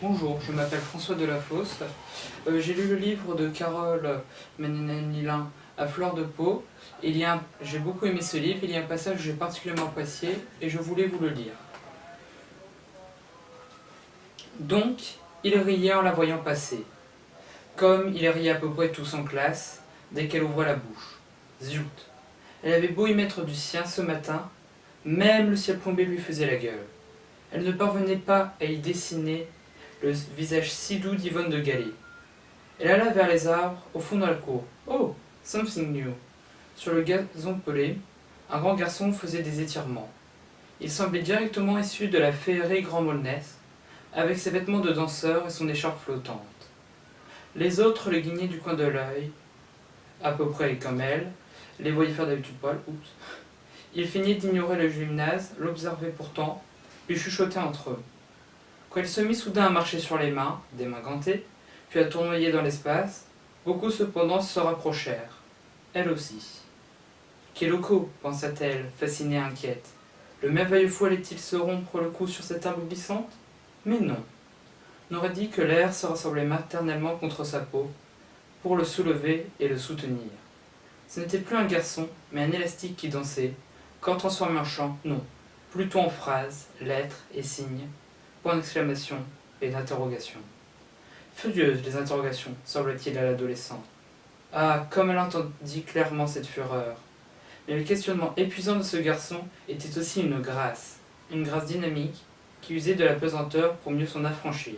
Bonjour, je m'appelle François Delafosse. J'ai lu le livre de Carole Manninelin à fleur de peau. J'ai beaucoup aimé ce livre, il y a un passage que j'ai particulièrement apprécié et je voulais vous le lire. Donc, il riait en la voyant passer, comme il riait à peu près tous en classe dès qu'elle ouvrait la bouche. Zut! Elle avait beau y mettre du sien ce matin, même le ciel plombé lui faisait la gueule. Elle ne parvenait pas à y dessiner le visage si doux d'Yvonne de Gallet. Elle alla vers les arbres, au fond de la cour. Oh, something new. Sur le gazon pelé, un grand garçon faisait des étirements. Il semblait directement issu de la féerie Grand Molnès, avec ses vêtements de danseur et son écharpe flottante. Les autres le guignaient du coin de l'œil, à peu près comme elle, les voyaient faire d'habitude poil. Oups. Ils feignaient d'ignorer le gymnase, l'observaient pourtant, puis chuchotaient entre eux. Quand il se mit soudain à marcher sur les mains, des mains gantées, puis à tournoyer dans l'espace, beaucoup cependant se rapprochèrent. Elle aussi. Quel loco, pensa-t-elle, fascinée et inquiète. Le merveilleux fou allait-il se rompre le cou sur cette herbe glissante? Mais non. On aurait dit que l'air se rassemblait maternellement contre sa peau, pour le soulever et le soutenir. Ce n'était plus un garçon, mais un élastique qui dansait, quand transformé en chant, non, plutôt en phrases, lettres et signes, point d'exclamation et d'interrogation. Furieuses les interrogations, semble-t-il à l'adolescent. Ah, comme elle entendit clairement cette fureur. Mais le questionnement épuisant de ce garçon était aussi une grâce dynamique, qui usait de la pesanteur pour mieux s'en affranchir.